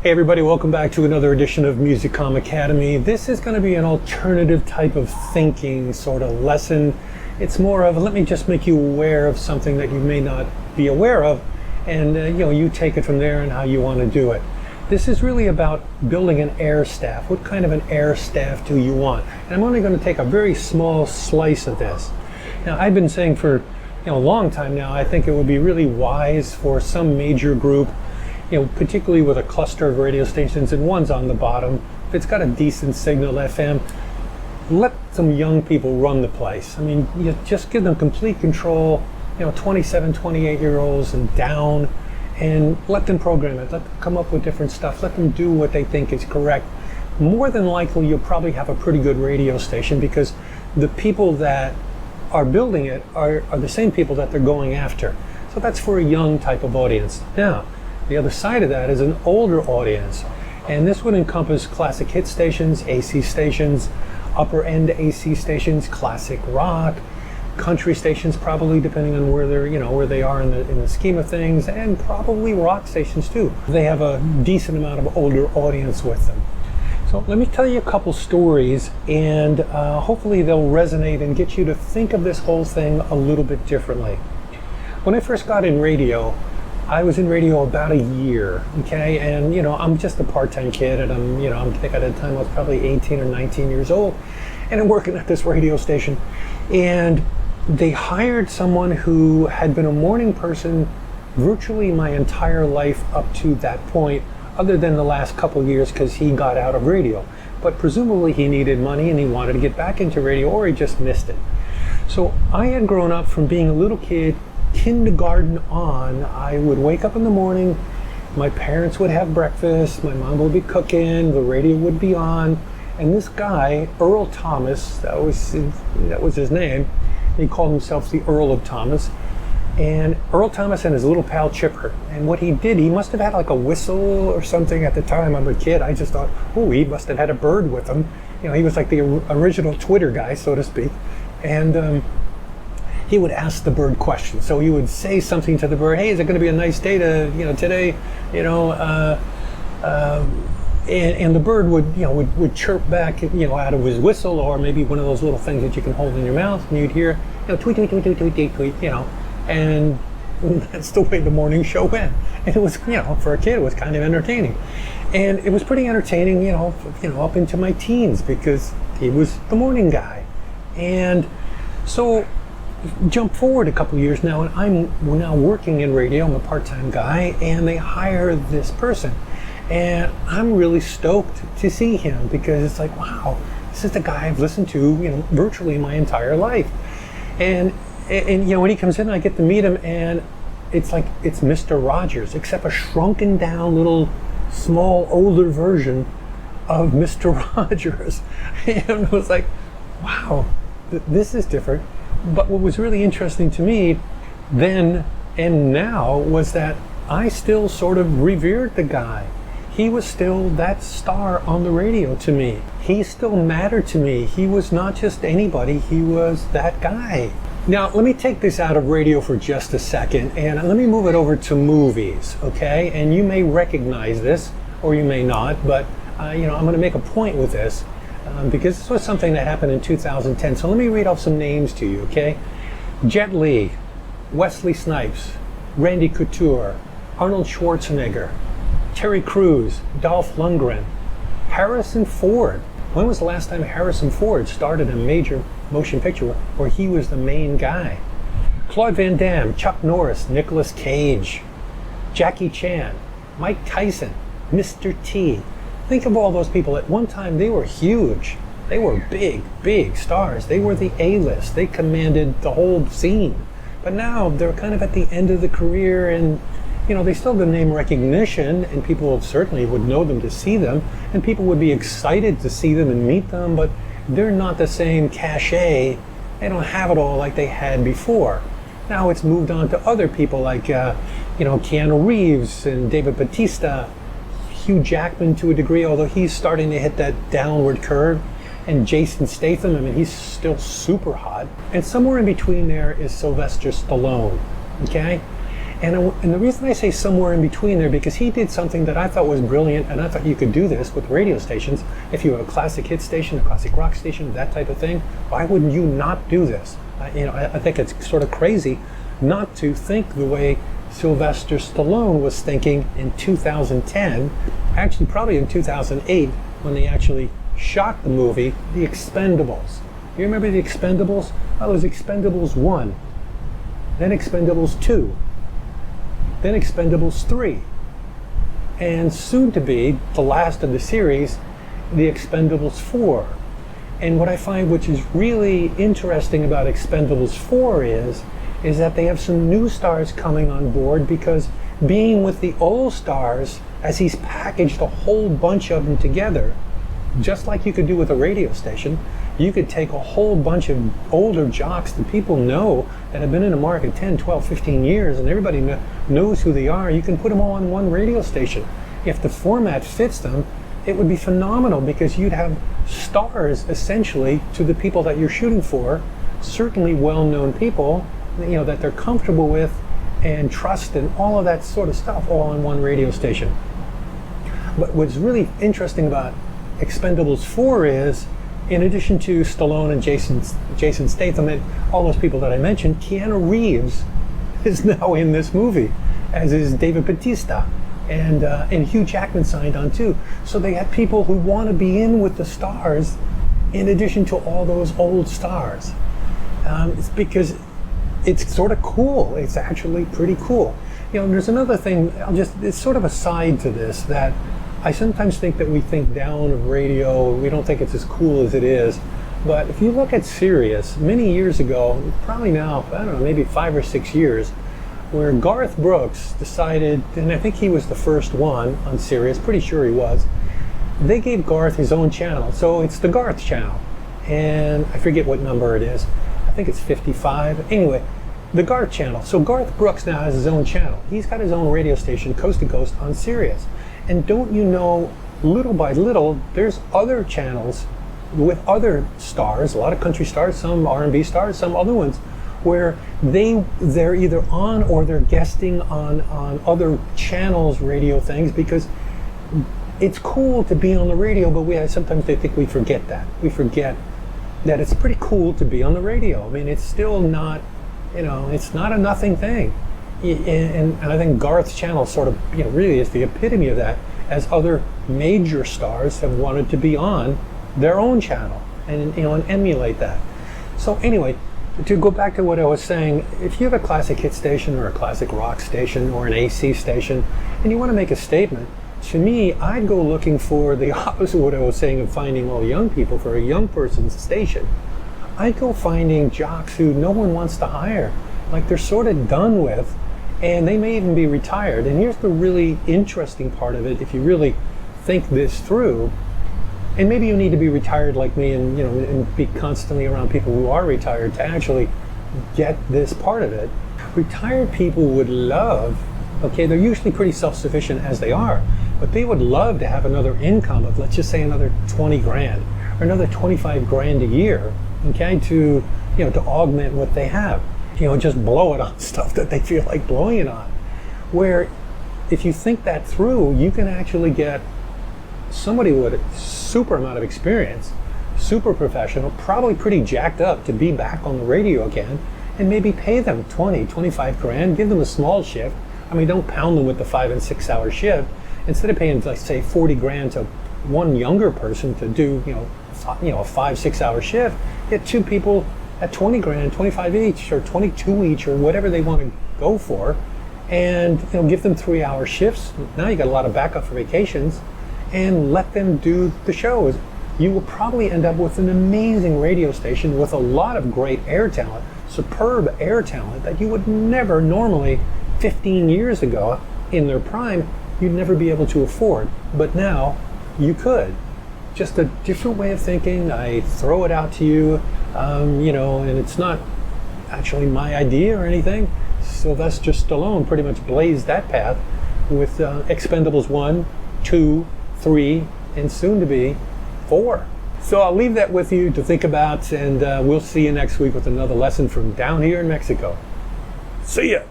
Hey everybody, welcome back to another edition of Musicom Academy. This is going to be an alternative type of thinking sort of lesson. It's more of, let me just make you aware of something that you may not be aware of, and you take it from there and how you want to do it. This is really about building an air staff. What kind of an air staff do you want? And I'm only going to take a very small slice of this. Now, I've been saying for a long time now, I think it would be really wise for some major group, particularly with a cluster of radio stations and one's on the bottom, if it's got a decent signal FM, let some young people run the place. I mean, you just give them complete control, 27, 28-year-olds and down, and let them program it. Let them come up with different stuff. Let them do what they think is correct. More than likely, you'll probably have a pretty good radio station because the people that are building it are the same people that they're going after. So that's for a young type of audience. Now, the other side of that is an older audience, and this would encompass classic hit stations, AC stations, upper end AC stations, classic rock, country stations, probably depending on where they're, where they are in the scheme of things, and probably rock stations too. They have a decent amount of older audience with them. So let me tell you a couple stories, and hopefully they'll resonate and get you to think of this whole thing a little bit differently. When I first got in radio, I was in radio about a year, okay? And, I'm just a part-time kid, and I think at the time I was probably 18 or 19 years old, and I'm working at this radio station. And they hired someone who had been a morning person virtually my entire life up to that point, other than the last couple of years because he got out of radio. But presumably he needed money and he wanted to get back into radio, or he just missed it. So I had grown up from being a little kid, kindergarten on. I would wake up in the morning, my parents would have breakfast, my mom would be cooking, the radio would be on, and this guy, Earl Thomas, that was his name, he called himself the Earl of Thomas, and Earl Thomas and his little pal Chipper. And what he did, he must have had like a whistle or something at the time. I'm a kid, I just thought, oh, he must have had a bird with him. He was like the original Twitter guy, so to speak. And he would ask the bird questions. So he would say something to the bird, hey, is it going to be a nice day today? And the bird would chirp back, out of his whistle, or maybe one of those little things that you can hold in your mouth, and you'd hear, tweet, tweet, tweet, tweet, tweet, tweet, tweet, and that's the way the morning show went. And it was, for a kid, it was kind of entertaining. And it was pretty entertaining, up into my teens, because he was the morning guy. And so jump forward a couple of years now, and we're now working in radio. I'm a part-time guy, and they hire this person. And I'm really stoked to see him, because it's like, wow, this is the guy I've listened to, virtually my entire life. And when he comes in, I get to meet him, and it's like it's Mr. Rogers, except a shrunken down little small older version of Mr. Rogers. And it was like, wow, this is different. But what was really interesting to me then and now was that I still sort of revered the guy. He was still that star on the radio to me. He still mattered to me. He was not just anybody, he was that guy. Now, let me take this out of radio for just a second, and let me move it over to movies, okay? And you may recognize this, or you may not, but I'm going to make a point with this, because this was something that happened in 2010. So let me read off some names to you, okay? Jet Li, Wesley Snipes, Randy Couture, Arnold Schwarzenegger, Terry Crews, Dolph Lundgren, Harrison Ford. When was the last time Harrison Ford started a major motion picture where he was the main guy? Claude Van Damme, Chuck Norris, Nicolas Cage, Jackie Chan, Mike Tyson, Mr. T. Think of all those people. At one time, they were huge. They were big, big stars. They were the A-list. They commanded the whole scene. But now they're kind of at the end of the career, and they still have the name recognition, and people certainly would know them to see them, and people would be excited to see them and meet them, but they're not the same cachet. They don't have it all like they had before. Now it's moved on to other people like, Keanu Reeves and David Bautista, Hugh Jackman to a degree, although he's starting to hit that downward curve, and Jason Statham, he's still super hot. And somewhere in between there is Sylvester Stallone, okay? And the reason I say somewhere in between there, because he did something that I thought was brilliant, and I thought you could do this with radio stations. If you have a classic hit station, a classic rock station, that type of thing, why wouldn't you not do this? I think it's sort of crazy not to think the way Sylvester Stallone was thinking in 2010, actually probably in 2008, when they actually shot the movie, The Expendables. You remember The Expendables? Well, it was Expendables 1, then Expendables 2, then Expendables 3, and soon to be, the last of the series, The Expendables 4. And what I find which is really interesting about Expendables 4 is that they have some new stars coming on board, because being with the old stars, as he's packaged a whole bunch of them together, just like you could do with a radio station, you could take a whole bunch of older jocks that people know that have been in the market 10, 12, 15 years, and everybody knows who they are. You can put them all on one radio station. If the format fits them, it would be phenomenal, because you'd have stars essentially to the people that you're shooting for, certainly well-known people, that they're comfortable with and trust and all of that sort of stuff, all on one radio station. But what's really interesting about Expendables 4 is, in addition to Stallone and Jason Statham and all those people that I mentioned, Keanu Reeves is now in this movie, as is David Bautista, and Hugh Jackman signed on too. So they have people who want to be in with the stars, in addition to all those old stars. It's because it's sort of cool. It's actually pretty cool. There's another thing. It's sort of a side to this, that I sometimes think that we think down of radio. We don't think it's as cool as it is. But if you look at Sirius, many years ago, probably now, I don't know, maybe 5 or 6 years, where Garth Brooks decided, and I think he was the first one on Sirius, pretty sure he was, they gave Garth his own channel. So it's the Garth channel. And I forget what number it is. I think it's 55. Anyway, the Garth channel. So Garth Brooks now has his own channel. He's got his own radio station, coast to coast, on Sirius. And don't you know, little by little, there's other channels with other stars, a lot of country stars, some R&B stars, some other ones, where they're either on or they're guesting on other channels, radio things, because it's cool to be on the radio, but sometimes I think we forget that. We forget that it's pretty cool to be on the radio. I mean, it's still not, it's not a nothing thing. And I think Garth's channel sort of, really is the epitome of that, as other major stars have wanted to be on their own channel and emulate that. So anyway, to go back to what I was saying, if you have a classic hit station or a classic rock station or an AC station, and you want to make a statement, to me, I'd go looking for the opposite of what I was saying of finding all young people for a young person's station. I'd go finding jocks who no one wants to hire, like they're sort of done with, and they may even be retired. And here's the really interesting part of it, if you really think this through, and maybe you need to be retired like me and be constantly around people who are retired to actually get this part of it. Retired people would love, okay, they're usually pretty self-sufficient as they are, but they would love to have another income of, let's just say, another 20 grand or another 25 grand a year, okay, to augment what they have. Just blow it on stuff that they feel like blowing it on. Where if you think that through, you can actually get somebody with a super amount of experience, super professional, probably pretty jacked up to be back on the radio again, and maybe pay them 20, 25 grand, give them a small shift. I mean, don't pound them with the 5 and 6 hour shift. Instead of paying, like, say, 40 grand to one younger person to do, a 5, 6 hour shift, get two people at 20 grand, 25 each, or 22 each, or whatever they want to go for, and give them 3 hour shifts. Now you got a lot of backup for vacations, and let them do the shows. You will probably end up with an amazing radio station with a lot of great air talent, superb air talent that you would never normally, 15 years ago, in their prime, you'd never be able to afford. But now you could. Just a different way of thinking. I throw it out to you, and it's not actually my idea or anything. Sylvester Stallone pretty much blazed that path with Expendables 1, 2, 3, and soon to be 4. So I'll leave that with you to think about, and we'll see you next week with another lesson from down here in Mexico. See ya!